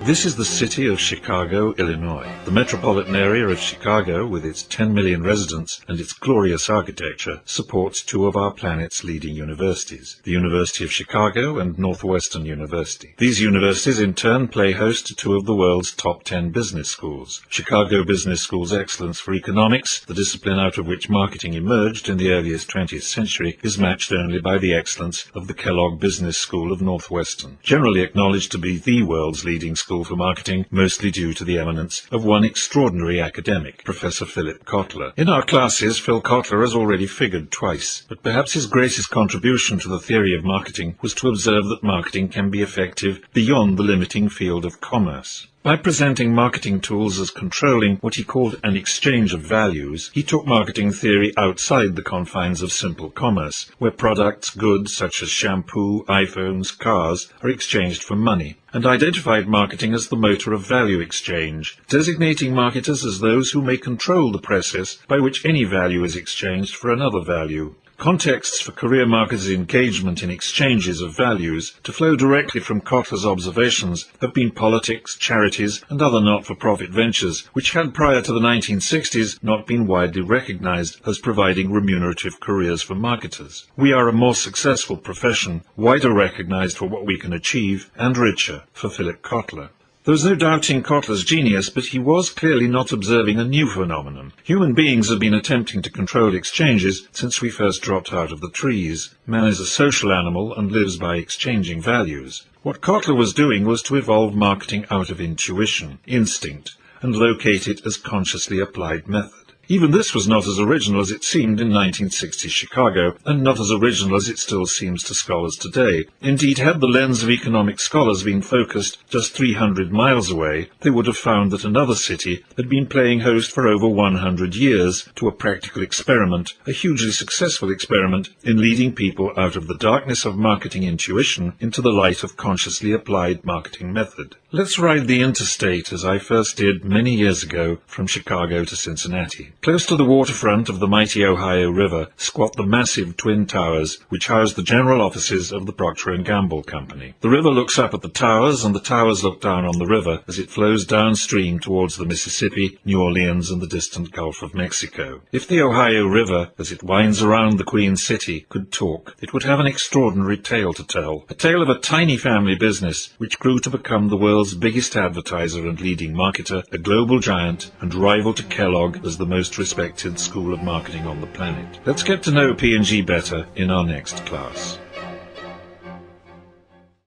This is the city of Chicago, Illinois. The metropolitan area of Chicago, with its 10 million residents and its glorious architecture, supports two of our planet's leading universities, the University of Chicago and Northwestern University. These universities in turn play host to two of the world's top 10 business schools. Chicago Business School's excellence for economics, the discipline out of which marketing emerged in the earliest 20th century, is matched only by the excellence of the Kellogg Business School of Northwestern, generally acknowledged to be the world's leading school for marketing, mostly due to the eminence of one extraordinary academic, Professor Philip Kotler. In our classes, Phil Kotler has already figured twice, but perhaps his greatest contribution to the theory of marketing was to observe that marketing can be effective beyond the limiting field of commerce. By presenting marketing tools as controlling what he called an exchange of values, he took marketing theory outside the confines of simple commerce, where products, goods such as shampoo, iPhones, cars, are exchanged for money, and identified marketing as the motor of value exchange, designating marketers as those who may control the process by which any value is exchanged for another value. Contexts for career marketers' engagement in exchanges of values, to flow directly from Kotler's observations, have been politics, charities, and other not-for-profit ventures, which had prior to the 1960s not been widely recognized as providing remunerative careers for marketers. We are a more successful profession, wider recognized for what we can achieve, and richer for Philip Kotler. There was no doubting Kotler's genius, but he was clearly not observing a new phenomenon. Human beings have been attempting to control exchanges since we first dropped out of the trees. Man is a social animal and lives by exchanging values. What Kotler was doing was to evolve marketing out of intuition, instinct, and locate it as consciously applied method. Even this was not as original as it seemed in 1960s Chicago, and not as original as it still seems to scholars today. Indeed, had the lens of economic scholars been focused just 300 miles away, they would have found that another city had been playing host for over 100 years to a practical experiment, a hugely successful experiment in leading people out of the darkness of marketing intuition into the light of consciously applied marketing method. Let's ride the interstate as I first did many years ago from Chicago to Cincinnati. Close to the waterfront of the mighty Ohio River squat the massive Twin Towers, which house the general offices of the Procter & Gamble Company. The river looks up at the towers, and the towers look down on the river as it flows downstream towards the Mississippi, New Orleans, and the distant Gulf of Mexico. If the Ohio River, as it winds around the Queen City, could talk, it would have an extraordinary tale to tell. A tale of a tiny family business which grew to become the world's biggest advertiser and leading marketer, a global giant, and rival to Kellogg as the most respected school of marketing on the planet. Let's get to know P&G better in our next class.